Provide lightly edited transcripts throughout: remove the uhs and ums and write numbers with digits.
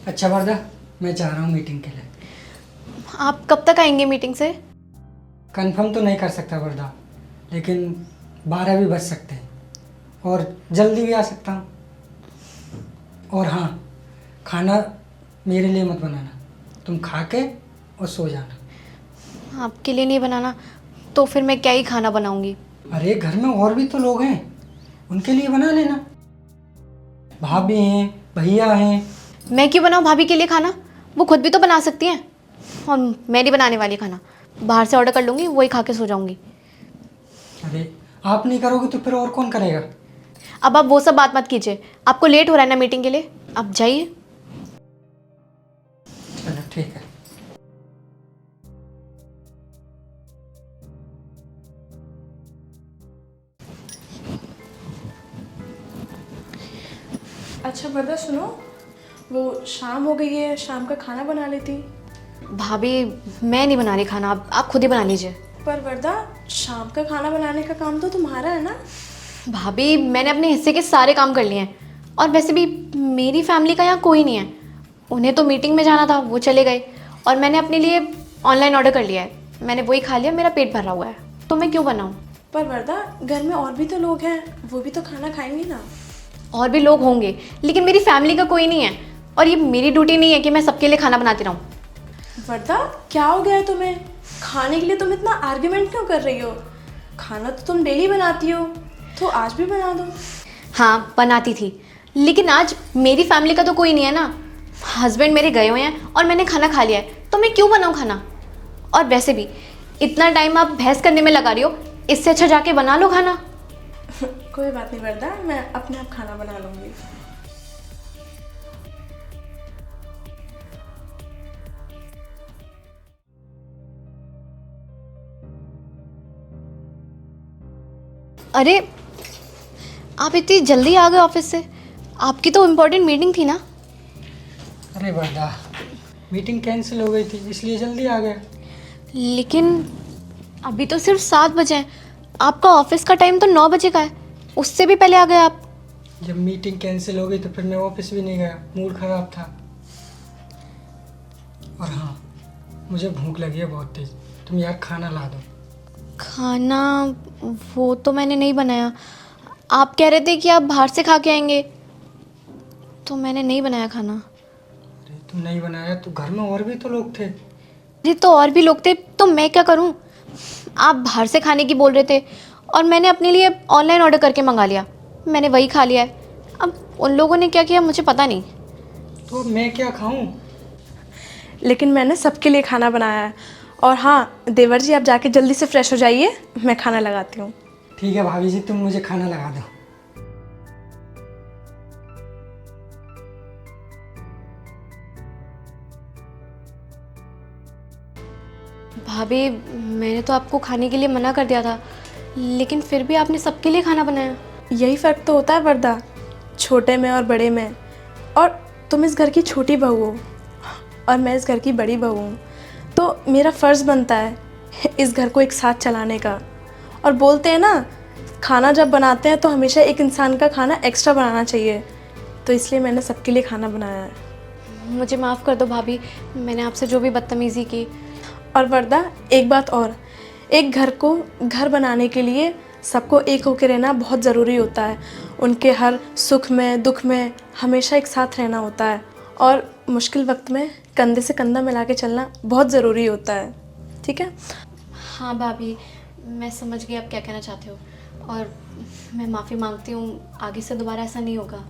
अच्छा वर्दा, मैं जा रहा हूँ मीटिंग के लिए। आप कब तक आएंगे मीटिंग से? कंफर्म तो नहीं कर सकता वर्दा, लेकिन 12 भी बज सकते हैं और जल्दी भी आ सकता हूँ। और हाँ, खाना मेरे लिए मत बनाना, तुम खा के और सो जाना। आपके लिए नहीं बनाना तो फिर मैं क्या ही खाना बनाऊंगी? अरे घर में और भी तो लोग हैं, उनके लिए बना लेना। भाभी हैं, भैया हैं। मैं क्यों बनाऊं भाभी के लिए खाना? वो खुद भी तो बना सकती हैं। और मैं नहीं बनाने वाली खाना, बाहर से ऑर्डर कर लूंगी, वही खा के सो जाऊंगी। अरे आप नहीं करोगे तो फिर और कौन करेगा? अब आप वो सब बात मत कीजिए, आपको लेट हो रहा है ना मीटिंग के लिए, आप जाइए। चलो ठीक है। अच्छा वर्दा सुनो, वो शाम हो गई है, शाम का खाना बना लेती। भाभी मैं नहीं बना रही खाना, आप खुद ही बना लीजिए। पर वर्दा, शाम का खाना बनाने का काम तो तुम्हारा है ना। भाभी मैंने अपने हिस्से के सारे काम कर लिए हैं, और वैसे भी मेरी फैमिली का यहाँ कोई नहीं है। उन्हें तो मीटिंग में जाना था, वो चले गए, और मैंने अपने लिए ऑनलाइन ऑर्डर कर लिया है। मैंने वही खा लिया, मेरा पेट भरा हुआ है, तो मैं क्यों बनाऊँ? पर वर्दा, घर में और भी तो लोग हैं, वो भी तो खाना खाएंगे ना। और भी लोग होंगे, लेकिन मेरी फैमिली का कोई नहीं है, और ये मेरी ड्यूटी नहीं है कि मैं सबके लिए खाना बनाती रहूँ। वर्दा, क्या हो गया है तुम्हें? खाने के लिए तुम इतना आर्ग्यूमेंट क्यों कर रही हो? खाना तो तुम डेली बनाती हो, तो आज भी बना दो। हाँ बनाती थी, लेकिन आज मेरी फैमिली का तो कोई नहीं है ना। हस्बैंड मेरे गए हुए हैं और मैंने खाना खा लिया है, तो मैं क्यों बनाऊँ खाना? और वैसे भी इतना टाइम आप बहस करने में लगा रही हो, इससे अच्छा जाके बना लो खाना। कोई बात नहीं वर्दा, मैं अपने आप खाना बना लूँगी। अरे आप इतनी जल्दी आ गए ऑफिस से? आपकी तो इम्पोर्टेंट मीटिंग थी ना? अरे वर्दा, मीटिंग कैंसिल हो गई थी इसलिए जल्दी आ गया। लेकिन अभी तो सिर्फ 7 बजे हैं, आपका ऑफिस का टाइम तो 9 बजे का है, उससे भी पहले आ गए आप। जब मीटिंग कैंसिल हो गई तो फिर मैं ऑफिस भी नहीं गया, मूड खराब था। और हाँ, मुझे भूख लगी है बहुत तेज, तुम यार खाना ला दो। खाना वो तो मैंने नहीं बनाया, आप कह रहे थे कि आप बाहर से खा के आएंगे, तो मैंने नहीं बनाया खाना। अरे तुम नहीं बनाया तो घर में और भी तो लोग थे। जी तो और भी लोग थे तो मैं क्या करूं? आप बाहर से खाने की बोल रहे थे, और मैंने अपने लिए ऑनलाइन ऑर्डर करके मंगा लिया, मैंने वही खा लिया है। अब उन लोगों ने क्या किया मुझे पता नहीं। तो अब मैं क्या खाऊं? लेकिन मैंने सबके लिए खाना बनाया है। और हाँ देवर जी, आप जाके जल्दी से फ्रेश हो जाइए, मैं खाना लगाती हूँ। ठीक है भाभी जी, तुम मुझे खाना लगा दो। भाभी मैंने तो आपको खाने के लिए मना कर दिया था, लेकिन फिर भी आपने सबके लिए खाना बनाया। यही फ़र्क तो होता है वर्दा, छोटे में और बड़े में। और तुम इस घर की छोटी बहू हो और मैं इस घर की बड़ी बहू हूँ, तो मेरा फ़र्ज़ बनता है इस घर को एक साथ चलाने का। और बोलते हैं ना, खाना जब बनाते हैं तो हमेशा एक इंसान का खाना एक्स्ट्रा बनाना चाहिए, तो इसलिए मैंने सबके लिए खाना बनाया है। मुझे माफ़ कर दो भाभी, मैंने आपसे जो भी बदतमीज़ी की। और वर्दा, एक बात और, एक घर को घर बनाने के लिए सबको एक होकर रहना बहुत ज़रूरी होता है। उनके हर सुख में दुख में हमेशा एक साथ रहना होता है, और मुश्किल वक्त में कंधे से कंधा मिला के चलना बहुत ज़रूरी होता है। ठीक है? हाँ भाभी, मैं समझ गई आप क्या कहना चाहते हो, और मैं माफ़ी मांगती हूँ, आगे से दोबारा ऐसा नहीं होगा।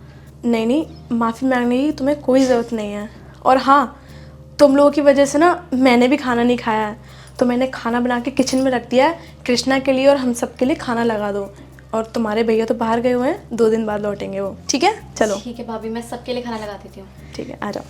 नहीं नहीं, माफ़ी मांगने की तुम्हें कोई ज़रूरत नहीं है। और हाँ, तुम लोगों की वजह से ना मैंने भी खाना नहीं खाया है, तो मैंने खाना बना के किचन में रख दिया है कृष्णा के लिए, और हम सब के लिए खाना लगा दो। और तुम्हारे भैया तो बाहर गए हुए हैं, 2 दिन बाद लौटेंगे वो। ठीक है? चलो। ठीक है भाभी, मैं सबके लिए खाना लगा देती हूँ। ठीक है, आ जाओ।